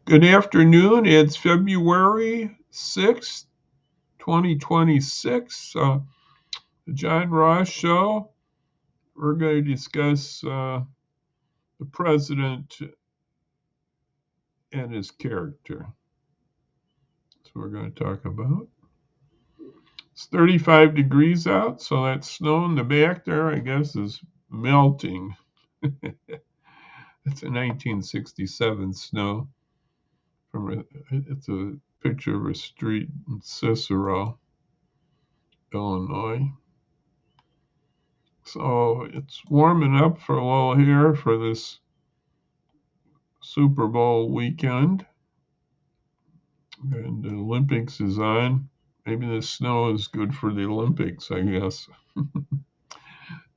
Good afternoon. It's February 6th, 2026. The John Ross Show. We're going to discuss the president and his character. That's what we're going to talk about. It's 35 degrees out, so that snow in the back there, I guess, is melting. It's a 1967 snow. It's a picture of a street in Cicero, Illinois. So it's warming up for a little here for this Super Bowl weekend. And the Olympics is on. Maybe the snow is good for the Olympics, I guess.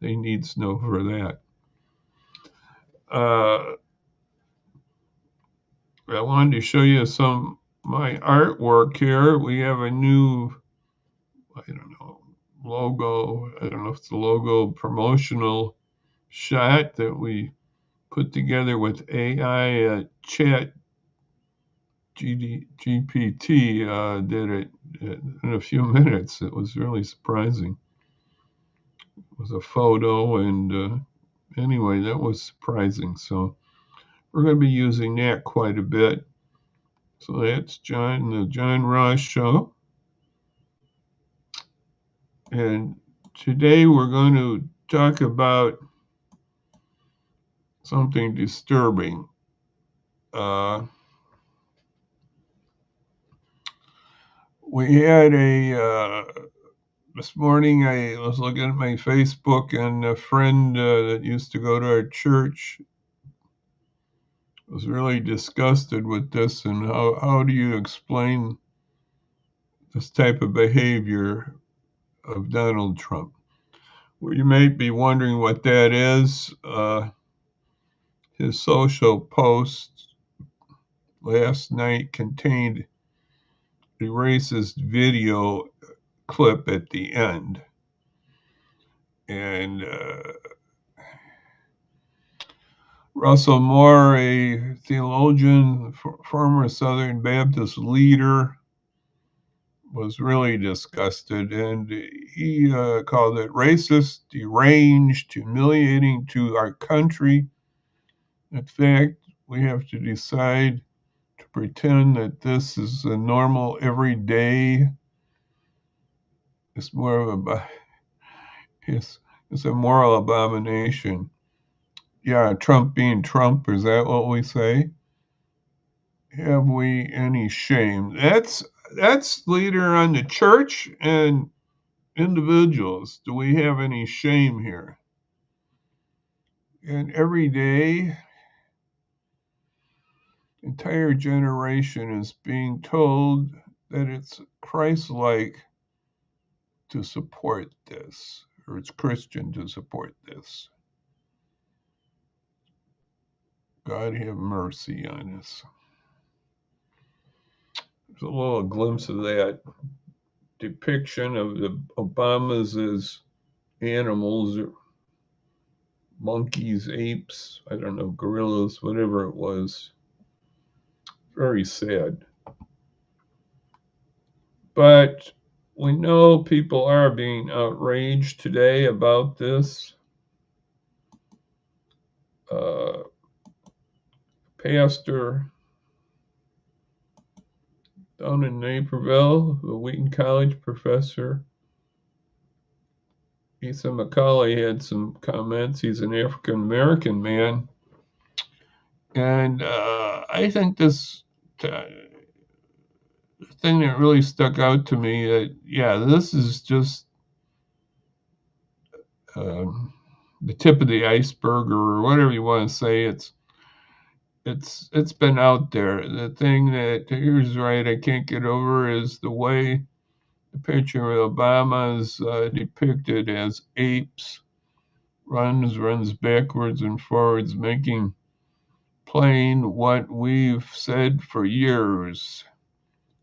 They need snow for that. I wanted to show you some of my artwork here. We have a new, logo. I don't know if it's a logo promotional shot that we put together with AI chat GPT did it in a few minutes. It was really surprising. It was a photo, and anyway, that was surprising. So we're going to be using that quite a bit. So that's the John Ross Show. And today we're going to talk about something disturbing. We had this morning I was looking at my Facebook, and a friend that used to go to our church was really disgusted with this. And how do you explain this type of behavior of Donald Trump? Well, you may be wondering what that is. His social post last night contained a racist video clip at the end. And Russell Moore, a theologian, former Southern Baptist leader, was really disgusted, and he called it racist, deranged, humiliating to our country. In fact, we have to decide to pretend that this is a normal, everyday. It's more of it's a moral abomination. Yeah, Trump being Trump, is that what we say? Have we any shame? That's leader on the church and individuals. Do we have any shame here? And every day, entire generation is being told that it's Christ-like to support this, or it's Christian to support this. God have mercy on us. There's a little glimpse of that depiction of the Obamas as animals, or monkeys, apes, I don't know, gorillas, whatever it was. Very sad. But we know people are being outraged today about this. Pastor down in Naperville, the Wheaton College professor, Ethan McCauley, had some comments. He's an African American man. And I think this thing that really stuck out to me, that, this is just the tip of the iceberg, or whatever you want to say. It's been out there. The thing that, here's right, I can't get over is the way the picture of Obama is depicted as apes, runs backwards and forwards, making plain what we've said for years,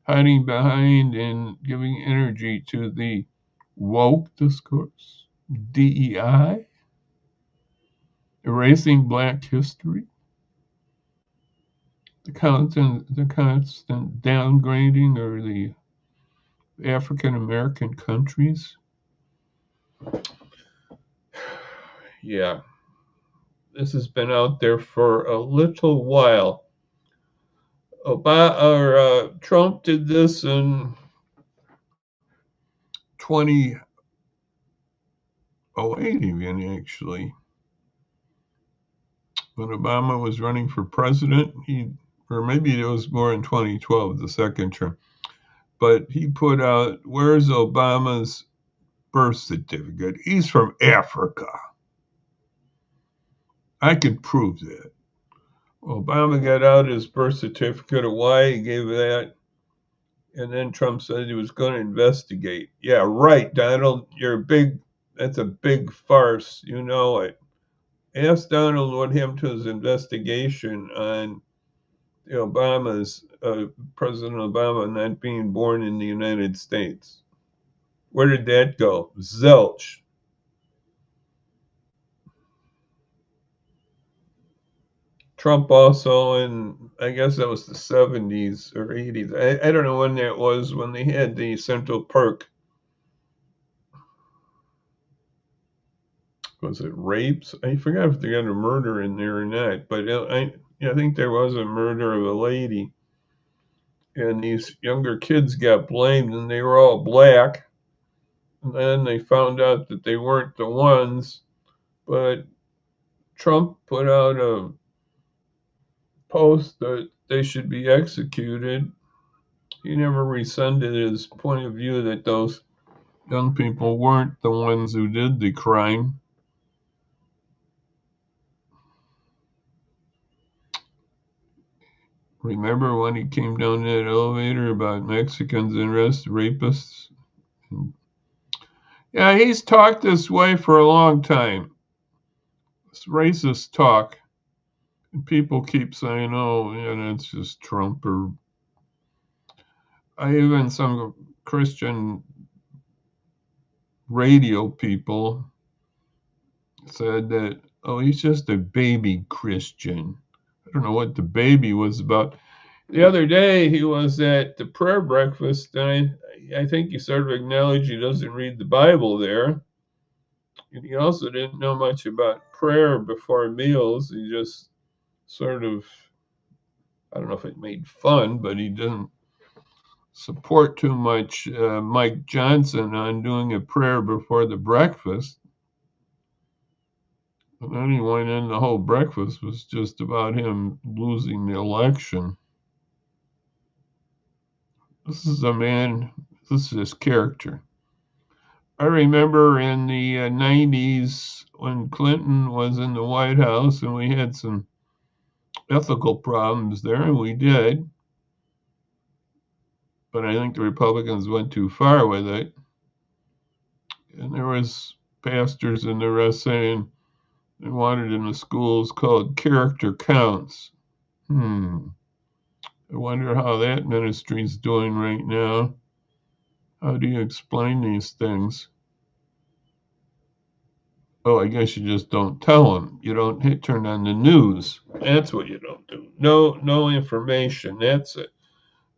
hiding behind and giving energy to the woke discourse, DEI, erasing Black history. the constant downgrading or the African American countries. Yeah, this has been out there for a little while. Trump did this in 2008, even actually, when Obama was running for president. Or maybe it was more in 2012, the second term. But he put out, "Where's Obama's birth certificate? He's from Africa." I could prove that. Obama got out his birth certificate of why he gave that, and then Trump said he was going to investigate. Yeah, right, Donald. That's a big farce. You know it. Ask Donald what happened to his investigation on President Obama not being born in the United States. Where did that go? Zilch. Trump also I guess that was the 70s or 80s. I don't know when that was, when they had the Central Park. Was it rapes? I forgot if they got a murder in there or not, but I think there was a murder of a lady. And these younger kids got blamed, and they were all black. And then they found out that they weren't the ones, but Trump put out a post that they should be executed. He never rescinded his point of view that those young people weren't the ones who did the crime. Remember when he came down that elevator about Mexicans and rapists? Yeah, he's talked this way for a long time. It's racist talk. And people keep saying, "Oh, yeah, it's just Trump." Or even some Christian radio people said that, "Oh, he's just a baby Christian." I don't know what the baby was about. The other day, he was at the prayer breakfast, and I think he sort of acknowledged he doesn't read the Bible there. And he also didn't know much about prayer before meals. He just sort of, I don't know if it made fun, but he didn't support too much Mike Johnson on doing a prayer before the breakfast. And then he went in, the whole breakfast was just about him losing the election. This is his character. I remember in the 90s when Clinton was in the White House and we had some ethical problems there, and we did. But I think the Republicans went too far with it. And there was pastors and the rest saying they wanted in the schools called character counts. I wonder how that ministry's doing right now. How do you explain these things? Oh, I guess you just don't tell them. You don't turn on the news. That's what you don't do. No information. That's it.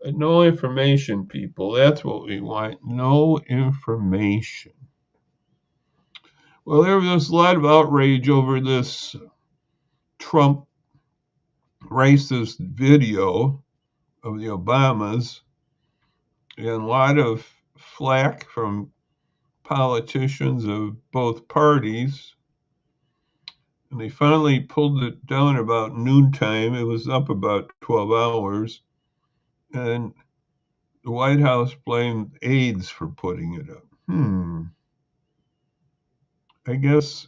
No information, people. That's what we want. No information. Well, there was a lot of outrage over this Trump racist video of the Obamas, and a lot of flack from politicians of both parties. And they finally pulled it down about noontime. It was up about 12 hours. And the White House blamed aides for putting it up. I guess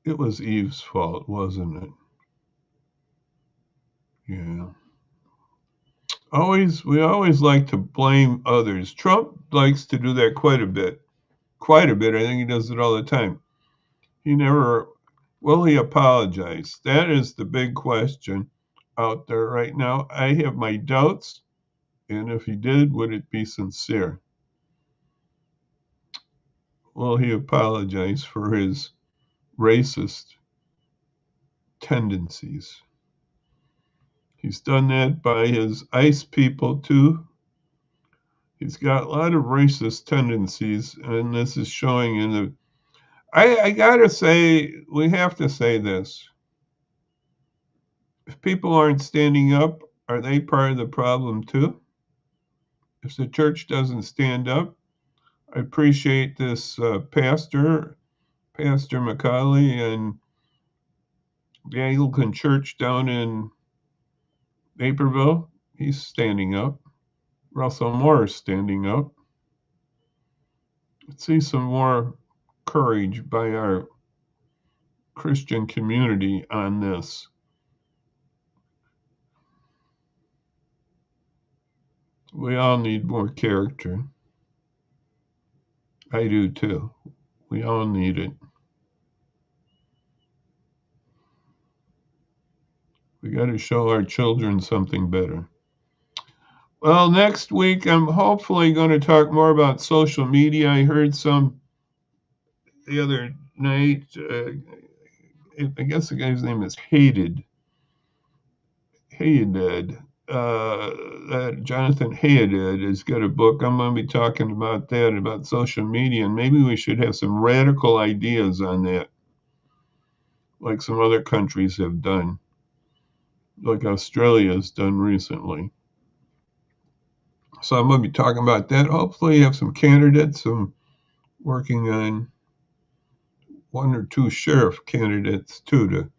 it was Eve's fault, wasn't it? Yeah. We always like to blame others. Trump likes to do that quite a bit. Quite a bit. I think he does it all the time. Will he apologize? That is the big question out there right now. I have my doubts, and if he did, would it be sincere? Will he apologize for his racist tendencies? He's done that by his ICE people too. He's got a lot of racist tendencies, and this is showing in the. I gotta say, we have to say this. If people aren't standing up, are they part of the problem too? If the church doesn't stand up, I appreciate this Pastor McCauley, and the Anglican Church down in Naperville. He's standing up. Russell Moore is standing up. Let's see some more courage by our Christian community on this. We all need more character. I do too. We all need it. We got to show our children something better. Well, next week I'm hopefully going to talk more about social media. I heard some the other night. I guess the guy's name is Hayded. That Jonathan Hayded has got a book. I'm going to be talking about that, about social media, and maybe we should have some radical ideas on that, like some other countries have done, like Australia has done recently. So I'm going to be talking about that. Hopefully have some candidates. I'm working on one or two sheriff candidates too to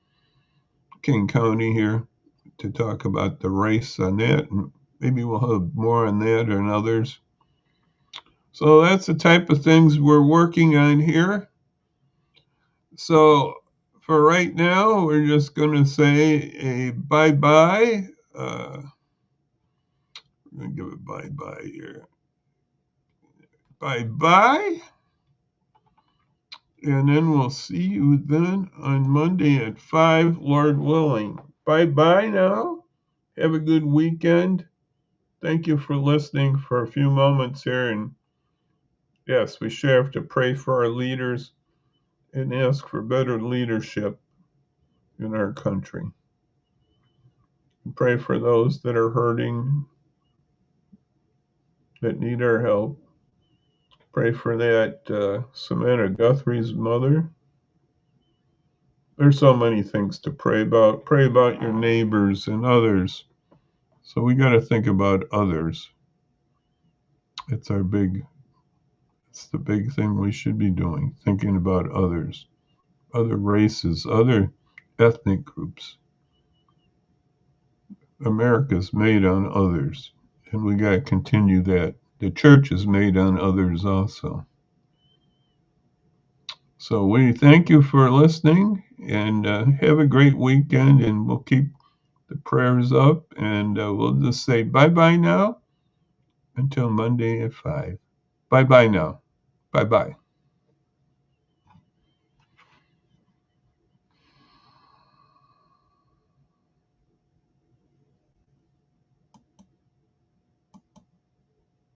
King County here to talk about the race on that, and maybe we'll have more on that and others. So that's the type of things we're working on here. So for right now, we're just going to say a bye-bye. I'm going to give it bye-bye here. Bye-bye. And then we'll see you then on Monday at 5, Lord willing. Bye-bye now. Have a good weekend. Thank you for listening for a few moments here. And yes, we sure have to pray for our leaders and ask for better leadership in our country. And pray for those that are hurting, that need our help. Pray for that Samantha Guthrie's mother. There's so many things to pray about. Pray about your neighbors and others. So we got to think about others. It's the big thing we should be doing, thinking about others, other races, other ethnic groups. America's made on others, and we got to continue that. The church is made on others also. So we thank you for listening, and have a great weekend, and we'll keep the prayers up, and we'll just say bye-bye now until Monday at 5. Bye-bye now. Bye-bye.